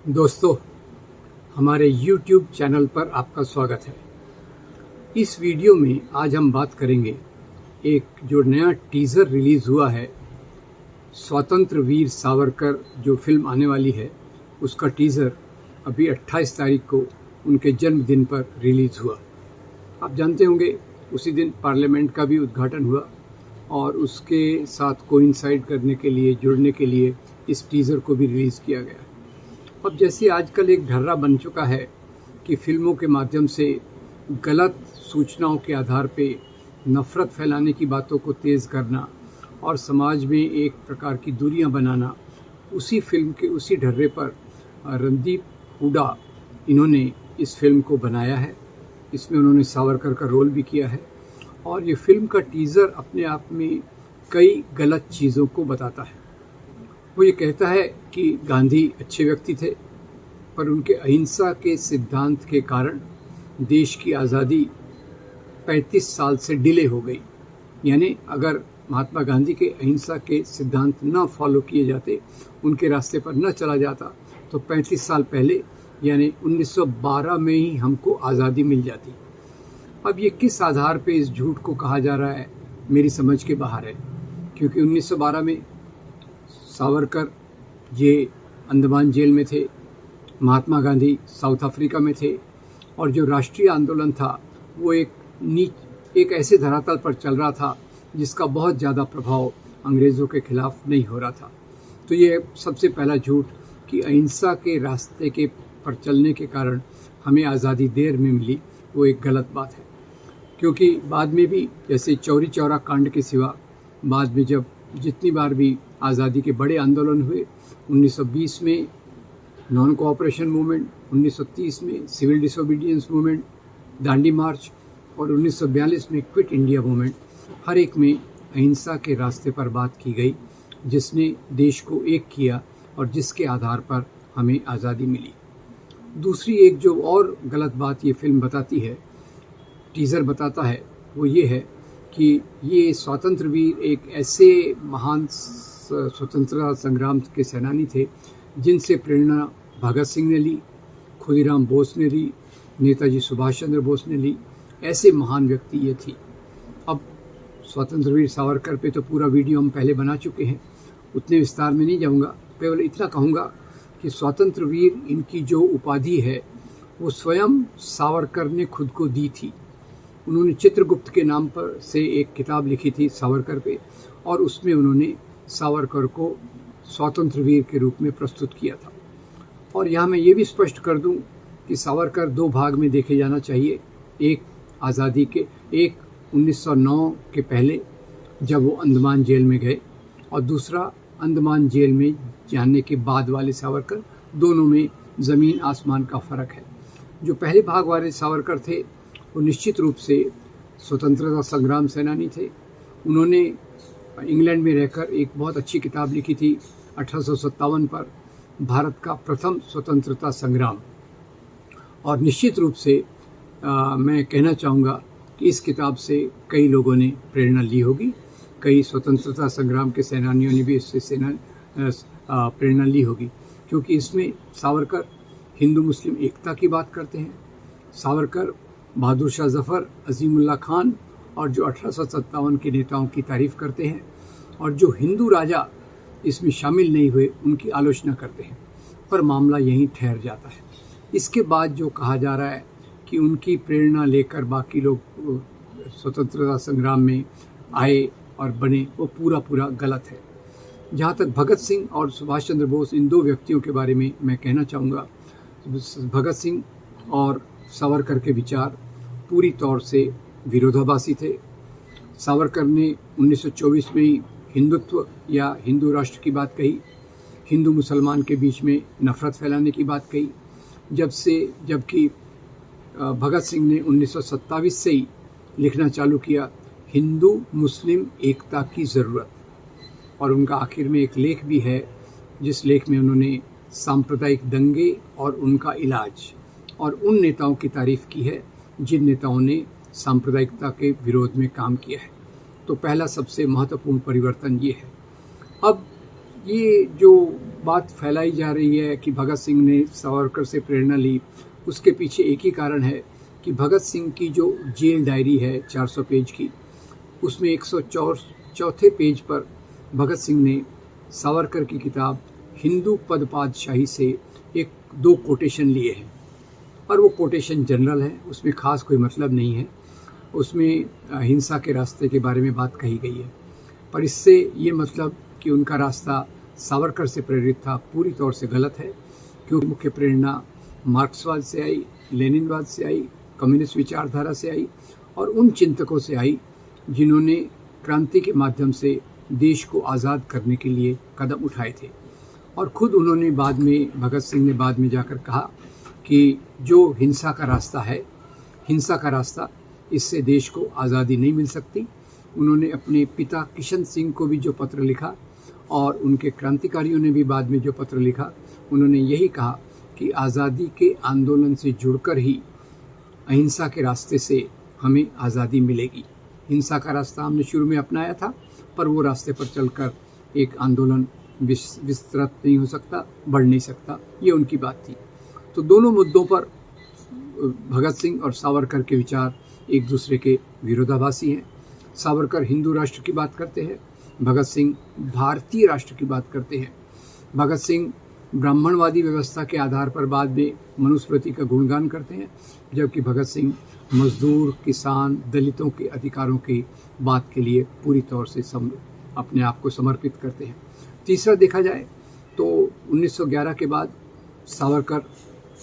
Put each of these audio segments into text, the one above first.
दोस्तों, हमारे YouTube channel पर आपका स्वागत है। इस वीडियो में आज हम बात करेंगे एक जो नया टीज़र रिलीज़ हुआ है, स्वतंत्र वीर सावरकर जो फिल्म आने वाली है, उसका टीज़र अभी 28 तारीख को उनके जन्मदिन पर रिलीज़ हुआ। आप जानते होंगे उसी दिन पार्लियामेंट का भी उद्घाटन हुआ और उसके साथ कोइंसाइड करने के लिए, जुड़ने के लिए इस टीज़र को भी रिलीज़ किया गया। अब जैसे आजकल एक ढर्रा बन चुका है कि फिल्मों के माध्यम से गलत सूचनाओं के आधार पे नफ़रत फैलाने की बातों को तेज़ करना और समाज में एक प्रकार की दूरियां बनाना, उसी फिल्म के उसी ढर्रे पर रणदीप हुडा इन्होंने इस फिल्म को बनाया है। इसमें उन्होंने सावरकर का रोल भी किया है और ये फिल्म का टीज़र अपने आप में कई गलत चीज़ों को बताता है। वो ये कहता है कि गांधी अच्छे व्यक्ति थे, पर उनके अहिंसा के सिद्धांत के कारण देश की आज़ादी 35 साल से डिले हो गई। यानी अगर महात्मा गांधी के अहिंसा के सिद्धांत न फॉलो किए जाते, उनके रास्ते पर न चला जाता, तो 35 साल पहले यानी 1912 में ही हमको आज़ादी मिल जाती। अब ये किस आधार पे इस झूठ को कहा जा रहा है, मेरी समझ के बाहर है, क्योंकि 1912 में सावरकर ये अंडमान जेल में थे, महात्मा गांधी साउथ अफ्रीका में थे और जो राष्ट्रीय आंदोलन था वो एक ऐसे धरातल पर चल रहा था जिसका बहुत ज़्यादा प्रभाव अंग्रेज़ों के खिलाफ नहीं हो रहा था। तो ये सबसे पहला झूठ कि अहिंसा के रास्ते के पर चलने के कारण हमें आज़ादी देर में मिली, वो एक गलत बात है। क्योंकि बाद में भी जैसे चौरी चौरा कांड के सिवा बाद में जब जितनी बार भी आज़ादी के बड़े आंदोलन हुए, 1920 में नॉन कोऑपरेशन मूवमेंट, 1930 में सिविल डिसोबीडियंस मूवमेंट, दांडी मार्च और 1942 में क्विट इंडिया मूवमेंट, हर एक में अहिंसा के रास्ते पर बात की गई, जिसने देश को एक किया और जिसके आधार पर हमें आज़ादी मिली। दूसरी एक जो और गलत बात ये फिल्म बताती है, टीज़र बताता है, वो ये है कि ये स्वतंत्र वीर एक ऐसे महान स्वतंत्रता संग्राम के सेनानी थे जिनसे प्रेरणा भगत सिंह ने ली, खुदीराम बोस ने ली, नेताजी सुभाष चंद्र बोस ने ली। ऐसे महान व्यक्ति ये थी। अब स्वतंत्र वीर सावरकर पे तो पूरा वीडियो हम पहले बना चुके हैं, उतने विस्तार में नहीं जाऊंगा। केवल इतना कहूँगा कि स्वतंत्र वीर इनकी जो उपाधि है वो स्वयं सावरकर ने खुद को दी थी। उन्होंने चित्रगुप्त के नाम पर से एक किताब लिखी थी सावरकर पे और उसमें उन्होंने सावरकर को स्वतंत्र वीर के रूप में प्रस्तुत किया था। और यहाँ मैं ये भी स्पष्ट कर दूं कि सावरकर दो भाग में देखे जाना चाहिए। एक आज़ादी के, एक 1909 के पहले जब वो अंडमान जेल में गए, और दूसरा अंडमान जेल में जाने के बाद वाले सावरकर। दोनों में ज़मीन आसमान का फ़र्क है। जो पहले भाग वाले सावरकर थे वो निश्चित रूप से स्वतंत्रता संग्राम सेनानी थे। उन्होंने इंग्लैंड में रहकर एक बहुत अच्छी किताब लिखी थी 1857 पर, भारत का प्रथम स्वतंत्रता संग्राम। और निश्चित रूप से मैं कहना चाहूँगा कि इस किताब से कई लोगों ने प्रेरणा ली होगी, कई स्वतंत्रता संग्राम के सेनानियों ने भी इससे प्रेरणा ली होगी, क्योंकि इसमें सावरकर हिंदू मुस्लिम एकता की बात करते हैं। सावरकर बहादुर शाह जफ़र, अज़ीमुल्लाह खान और जो 1857 के नेताओं की तारीफ़ करते हैं, और जो हिंदू राजा इसमें शामिल नहीं हुए उनकी आलोचना करते हैं, पर मामला यहीं ठहर जाता है। इसके बाद जो कहा जा रहा है कि उनकी प्रेरणा लेकर बाकी लोग स्वतंत्रता संग्राम में आए और बने, वो पूरा गलत है। जहाँ तक भगत सिंह और सुभाष चंद्र बोस, इन दो व्यक्तियों के बारे में मैं कहना चाहूँगा, भगत सिंह और सावरकर के विचार पूरी तौर से विरोधाभासी थे। सावरकर ने 1924 में ही हिंदुत्व या हिंदू राष्ट्र की बात कही, हिंदू मुसलमान के बीच में नफ़रत फैलाने की बात कही, जबकि भगत सिंह ने 1927 से ही लिखना चालू किया हिंदू मुस्लिम एकता की ज़रूरत। और उनका आखिर में एक लेख भी है, जिस लेख में उन्होंने सांप्रदायिक दंगे और उनका इलाज और उन नेताओं की तारीफ़ की है जिन नेताओं ने सांप्रदायिकता के विरोध में काम किया है। तो पहला सबसे महत्वपूर्ण परिवर्तन ये है। अब ये जो बात फैलाई जा रही है कि भगत सिंह ने सावरकर से प्रेरणा ली, उसके पीछे एक ही कारण है कि भगत सिंह की जो जेल डायरी है 400 पेज की, उसमें 104 पेज पर भगत सिंह ने सावरकर की किताब हिंदू पद पातशाही से एक दो कोटेशन लिए हैं, और वो कोटेशन जनरल है, उसमें खास कोई मतलब नहीं है। उसमें हिंसा के रास्ते के बारे में बात कही गई है, पर इससे ये मतलब कि उनका रास्ता सावरकर से प्रेरित था पूरी तौर से गलत है, क्योंकि मुख्य प्रेरणा मार्क्सवाद से आई, लेनिनवाद से आई, कम्युनिस्ट विचारधारा से आई और उन चिंतकों से आई जिन्होंने क्रांति के माध्यम से देश को आज़ाद करने के लिए कदम उठाए थे। और खुद उन्होंने बाद में, भगत सिंह ने बाद में जाकर कहा कि जो हिंसा का रास्ता है, हिंसा का रास्ता, इससे देश को आज़ादी नहीं मिल सकती। उन्होंने अपने पिता किशन सिंह को भी जो पत्र लिखा और उनके क्रांतिकारियों ने भी बाद में जो पत्र लिखा, उन्होंने यही कहा कि आज़ादी के आंदोलन से जुड़कर ही अहिंसा के रास्ते से हमें आज़ादी मिलेगी। हिंसा का रास्ता हमने शुरू में अपनाया था, पर वो रास्ते पर चलकर एक आंदोलन विस्तृत नहीं हो सकता, बढ़ नहीं सकता, ये उनकी बात थी। तो दोनों मुद्दों पर भगत सिंह और सावरकर के विचार एक दूसरे के विरोधाभासी हैं। सावरकर हिंदू राष्ट्र की बात करते हैं, भगत सिंह भारतीय राष्ट्र की बात करते हैं। भगत सिंह ब्राह्मणवादी व्यवस्था के आधार पर बाद में मनुस्मृति का गुणगान करते हैं, जबकि भगत सिंह मजदूर, किसान, दलितों के अधिकारों की बात के लिए पूरी तौर से अपने आप को समर्पित करते हैं। तीसरा देखा जाए तो 1911 के बाद सावरकर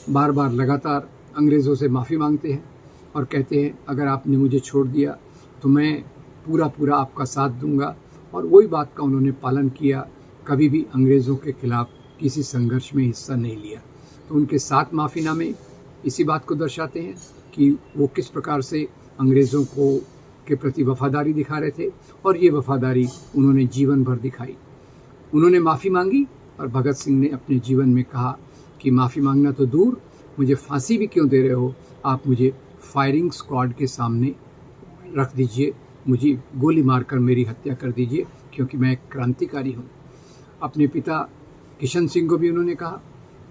बार बार लगातार अंग्रेज़ों से माफ़ी मांगते हैं और कहते हैं अगर आपने मुझे छोड़ दिया तो मैं पूरा आपका साथ दूंगा, और वही बात का उन्होंने पालन किया, कभी भी अंग्रेज़ों के खिलाफ किसी संघर्ष में हिस्सा नहीं लिया। तो उनके 7 माफ़ीनामे इसी बात को दर्शाते हैं कि वो किस प्रकार से अंग्रेज़ों के प्रति वफादारी दिखा रहे थे, और ये वफादारी उन्होंने जीवन भर दिखाई। उन्होंने माफ़ी मांगी और भगत सिंह ने अपने जीवन में कहा कि माफ़ी मांगना तो दूर, मुझे फांसी भी क्यों दे रहे हो, आप मुझे फायरिंग स्क्वाड के सामने रख दीजिए, मुझे गोली मारकर मेरी हत्या कर दीजिए, क्योंकि मैं एक क्रांतिकारी हूँ। अपने पिता किशन सिंह को भी उन्होंने कहा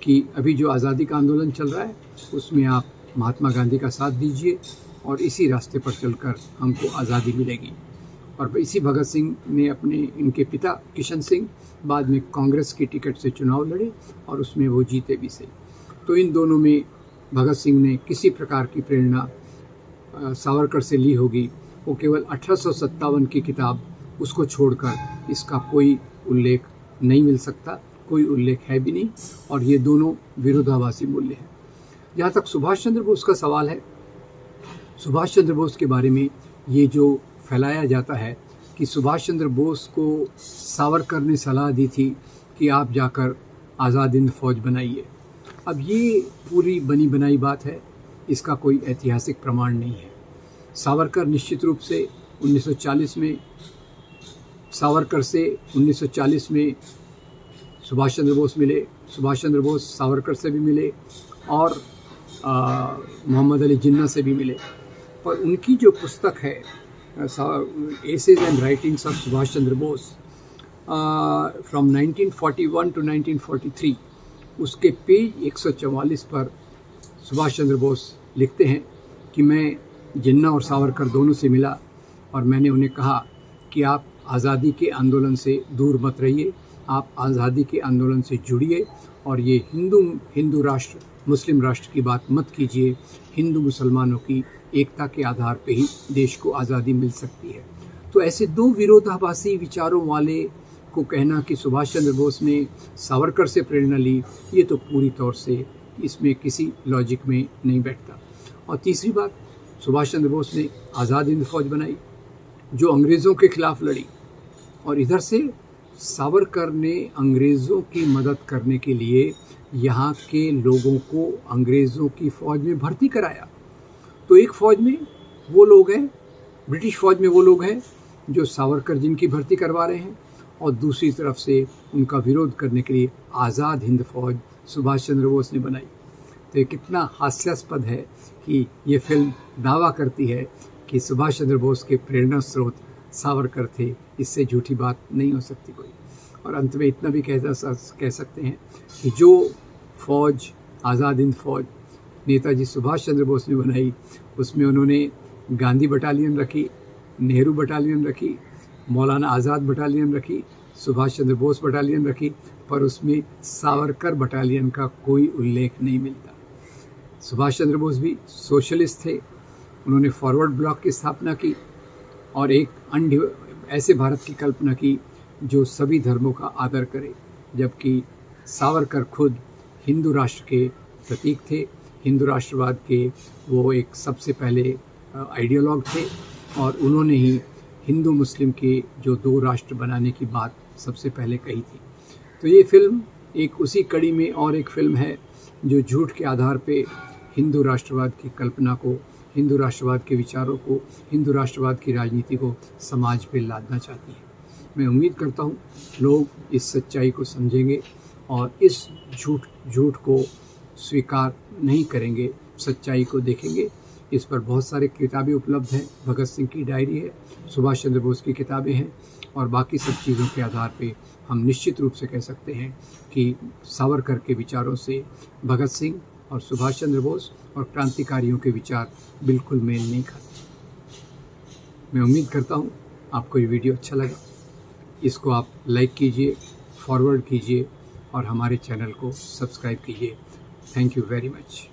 कि अभी जो आज़ादी का आंदोलन चल रहा है उसमें आप महात्मा गांधी का साथ दीजिए और इसी रास्ते पर चलकर हमको आज़ादी मिलेगी। और इसी भगत सिंह ने इनके पिता किशन सिंह बाद में कांग्रेस की टिकट से चुनाव लड़े और उसमें वो जीते भी सही। तो इन दोनों में भगत सिंह ने किसी प्रकार की प्रेरणा सावरकर से ली होगी, वो केवल 1857 की किताब, उसको छोड़कर इसका कोई उल्लेख नहीं मिल सकता, कोई उल्लेख है भी नहीं, और ये दोनों विरोधाभासी मूल्य हैं। जहाँ तक सुभाष चंद्र बोस का सवाल है, सुभाष चंद्र बोस के बारे में ये जो फैलाया जाता है कि सुभाष चंद्र बोस को सावरकर ने सलाह दी थी कि आप जाकर आज़ाद हिंद फौज बनाइए। अब ये पूरी बनी बनाई बात है, इसका कोई ऐतिहासिक प्रमाण नहीं है। सावरकर निश्चित रूप से 1940 में सावरकर से 1940 में सुभाष चंद्र बोस मिले, सुभाष चंद्र बोस सावरकर से भी मिले और मोहम्मद अली जिन्ना से भी मिले, पर उनकी जो पुस्तक है essays and writings of Subhash Chandra Bose from 1941 to 1943, उसके पेज 144 पर सुभाष चंद्र बोस लिखते हैं कि मैं जिन्ना और सावरकर दोनों से मिला और मैंने उन्हें कहा कि आप आज़ादी के आंदोलन से दूर मत रहिए, आप आज़ादी के आंदोलन से जुड़िए और ये हिंदू राष्ट्र, मुस्लिम राष्ट्र की बात मत कीजिए। हिंदू मुसलमानों की एकता के आधार पे ही देश को आज़ादी मिल सकती है। तो ऐसे दो विरोधाभासी विचारों वाले को कहना कि सुभाष चंद्र बोस ने सावरकर से प्रेरणा ली, ये तो पूरी तौर से इसमें किसी लॉजिक में नहीं बैठता। और तीसरी बात, सुभाष चंद्र बोस ने आज़ाद हिंद फौज बनाई जो अंग्रेज़ों के खिलाफ लड़ी, और इधर से सावरकर ने अंग्रेज़ों की मदद करने के लिए यहाँ के लोगों को अंग्रेज़ों की फ़ौज में भर्ती कराया। तो एक फ़ौज में वो लोग हैं, ब्रिटिश फ़ौज में वो लोग हैं जो सावरकर जिनकी भर्ती करवा रहे हैं, और दूसरी तरफ से उनका विरोध करने के लिए आज़ाद हिंद फौज सुभाष चंद्र बोस ने बनाई। तो ये कितना हास्यास्पद है कि ये फिल्म दावा करती है कि सुभाष चंद्र बोस के प्रेरणा स्रोत सावरकर थे, इससे झूठी बात नहीं हो सकती कोई। और अंत में इतना भी कह सकते हैं कि जो फौज, आज़ाद हिंद फौज नेताजी सुभाष चंद्र बोस ने बनाई, उसमें उन्होंने गांधी बटालियन रखी, नेहरू बटालियन रखी, मौलाना आज़ाद बटालियन रखी, सुभाष चंद्र बोस बटालियन रखी, पर उसमें सावरकर बटालियन का कोई उल्लेख नहीं मिलता। सुभाष चंद्र बोस भी सोशलिस्ट थे, उन्होंने फॉरवर्ड ब्लॉक की स्थापना की और एक ऐसे भारत की कल्पना की जो सभी धर्मों का आदर करे, जबकि सावरकर खुद हिंदू राष्ट्र के प्रतीक थे, हिंदू राष्ट्रवाद के वो एक सबसे पहले आइडियोलॉग थे और उन्होंने ही हिंदू मुस्लिम के जो 2 राष्ट्र बनाने की बात सबसे पहले कही थी। तो ये फिल्म एक उसी कड़ी में और एक फिल्म है जो झूठ के आधार पे हिंदू राष्ट्रवाद की कल्पना को, हिंदू राष्ट्रवाद के विचारों को, हिंदू राष्ट्रवाद की राजनीति को समाज पे लादना चाहती है। मैं उम्मीद करता हूँ लोग इस सच्चाई को समझेंगे और इस झूठ को स्वीकार नहीं करेंगे, सच्चाई को देखेंगे। इस पर बहुत सारे किताबें उपलब्ध हैं, भगत सिंह की डायरी है, सुभाष चंद्र बोस की किताबें हैं और बाकी सब चीज़ों के आधार पे हम निश्चित रूप से कह सकते हैं कि सावरकर के विचारों से भगत सिंह और सुभाष चंद्र बोस और क्रांतिकारियों के विचार बिल्कुल मेल नहीं खाते। मैं उम्मीद करता हूँ आपको ये वीडियो अच्छा लगा। इसको आप लाइक कीजिए, फॉरवर्ड कीजिए और हमारे चैनल को सब्सक्राइब कीजिए। Thank you very much.